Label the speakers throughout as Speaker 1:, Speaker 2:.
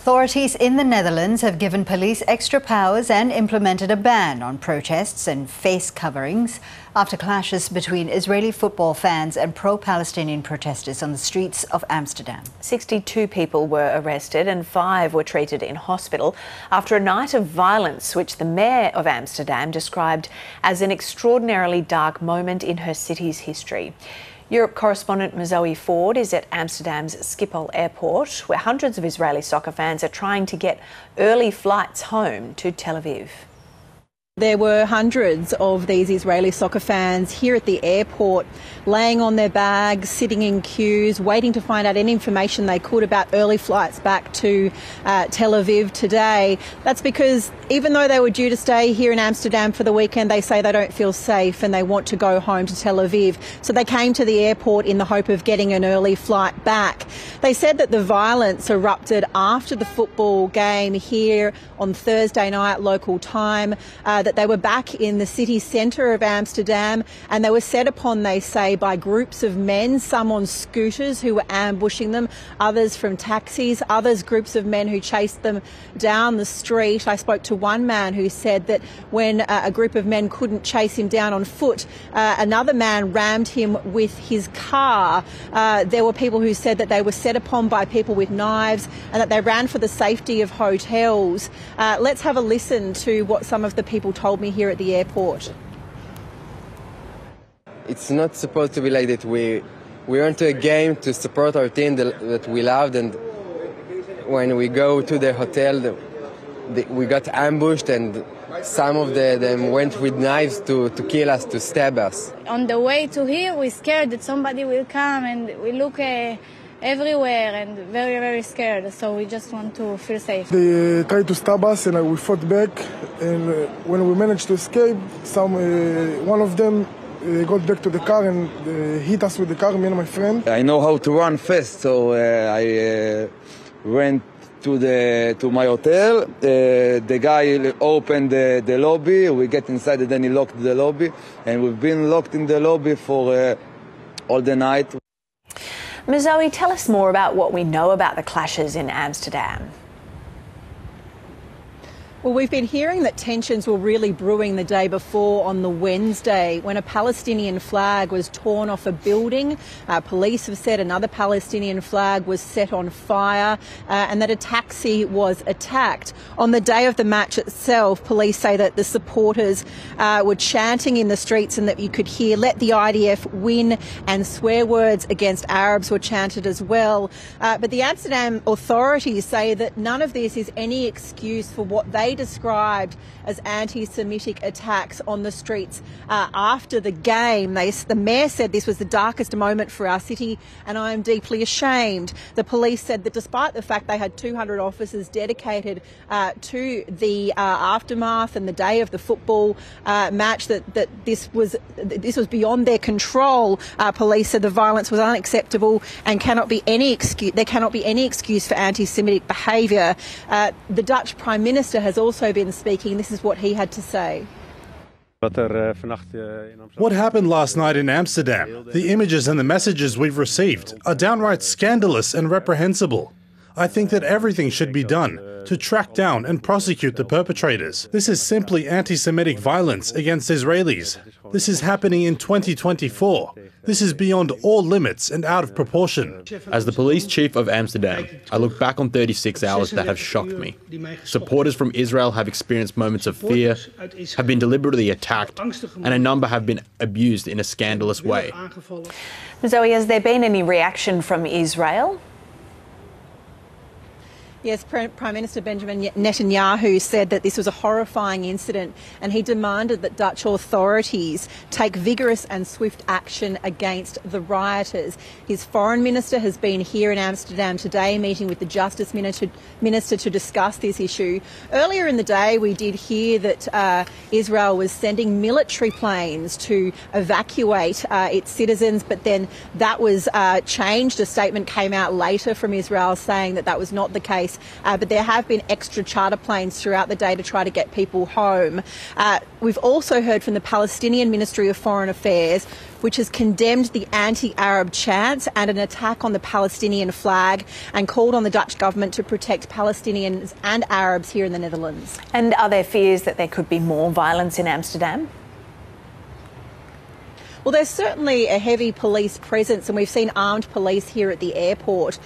Speaker 1: Authorities in the Netherlands have given police extra powers and implemented a ban on protests and face coverings after clashes between Israeli football fans and pro-Palestinian protesters on the streets of Amsterdam.
Speaker 2: 62 people were arrested and 5 were treated in hospital after a night of violence which the Mayor of Amsterdam described as an extraordinarily dark moment in her city's history. Europe correspondent Zoe Ford is at Amsterdam's Schiphol airport, where hundreds of Israeli soccer fans are trying to get early flights home to Tel Aviv.
Speaker 3: There were hundreds of these Israeli soccer fans here at the airport, laying on their bags, sitting in queues, waiting to find out any information they could about early flights back to Tel Aviv today. That's because even though they were due to stay here in Amsterdam for the weekend, they say they don't feel safe and they want to go home to Tel Aviv. So they came to the airport in the hope of getting an early flight back. They said that the violence erupted after the football game here on Thursday night local time, that they were back in the city centre of Amsterdam and they were set upon, they say, by groups of men, some on scooters who were ambushing them, others from taxis, others groups of men who chased them down the street. I spoke to one man who said that when a group of men couldn't chase him down on foot, another man rammed him with his car. There were people who said that they were set upon by people with knives and that they ran for the safety of hotels. Let's have a listen to what some of the people told me here at the airport.
Speaker 4: It's not supposed to be like that. We went to a game to support our team that we loved, and when we go to the hotel, we got ambushed, and some of them went with knives to kill us, to stab us.
Speaker 5: On the way to here, we're scared that somebody will come, and we look everywhere and very, very scared, so we just want to feel safe.
Speaker 6: They tried to stab us and we fought back, and when we managed to escape, one of them got back to the car and hit us with the car, me and my friend.
Speaker 7: I know how to run fast, so I went to my hotel. The guy opened the lobby, we get inside and then he locked the lobby, and we've been locked in the lobby for all the night.
Speaker 2: Zoe, tell us more about what we know about the clashes in Amsterdam.
Speaker 3: Well, we've been hearing that tensions were really brewing the day before on the Wednesday when a Palestinian flag was torn off a building. Police have said another Palestinian flag was set on fire and that a taxi was attacked. On the day of the match itself, police say that the supporters were chanting in the streets and that you could hear "Let the IDF win," and swear words against Arabs were chanted as well. But the Amsterdam authorities say that none of this is any excuse for what they described as anti-Semitic attacks on the streets after the game. The mayor said this was the darkest moment for our city and I am deeply ashamed. The police said that despite the fact they had 200 officers dedicated to the aftermath and the day of the football match, that this was beyond their control. Police said the violence was unacceptable and cannot be any excuse. There cannot be any excuse for anti-Semitic behaviour. The Dutch Prime Minister has also been speaking. This is what he had to say.
Speaker 8: What happened last night in Amsterdam, the images and the messages we've received are downright scandalous and reprehensible. I think that everything should be done to track down and prosecute the perpetrators. This is simply anti-Semitic violence against Israelis. This is happening in 2024. This is beyond all limits and out of proportion.
Speaker 9: As the police chief of Amsterdam, I look back on 36 hours that have shocked me. Supporters from Israel have experienced moments of fear, have been deliberately attacked, and a number have been abused in a scandalous way.
Speaker 2: Zoe, has there been any reaction from Israel?
Speaker 3: Yes, Prime Minister Benjamin Netanyahu said that this was a horrifying incident and he demanded that Dutch authorities take vigorous and swift action against the rioters. His foreign minister has been here in Amsterdam today meeting with the Justice Minister to discuss this issue. Earlier in the day we did hear that Israel was sending military planes to evacuate its citizens, but then that was changed. A statement came out later from Israel saying that that was not the case. police, but there have been extra charter planes throughout the day to try to get people home. We've also heard from the Palestinian Ministry of Foreign Affairs, which has condemned the anti-Arab chants and an attack on the Palestinian flag and called on the Dutch government to protect Palestinians and Arabs here in the Netherlands.
Speaker 2: And are there fears that there could be more violence in Amsterdam?
Speaker 3: Well, there's certainly a heavy police presence, and we've seen armed police here at the airport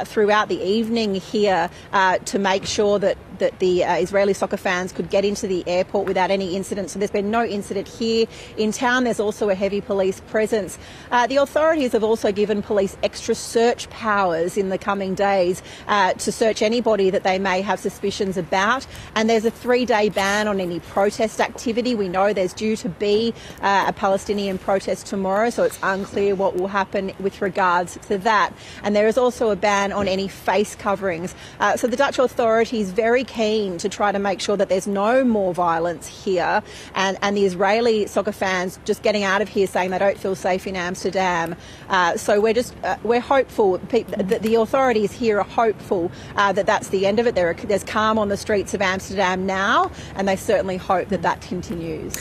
Speaker 3: throughout the evening here to make sure that the Israeli soccer fans could get into the airport without any incident. So there's been no incident here. In town, there's also a heavy police presence. The authorities have also given police extra search powers in the coming days to search anybody that they may have suspicions about. And there's a 3-day ban on any protest activity. We know there's due to be a Palestinian protest tomorrow, so it's unclear what will happen with regards to that. And there is also a ban on any face coverings. So the Dutch authorities very keen to try to make sure that there's no more violence here, and the Israeli soccer fans just getting out of here saying they don't feel safe in Amsterdam. So we're hopeful. The authorities here are hopeful that that's the end of it. There's calm on the streets of Amsterdam now, and they certainly hope that that continues.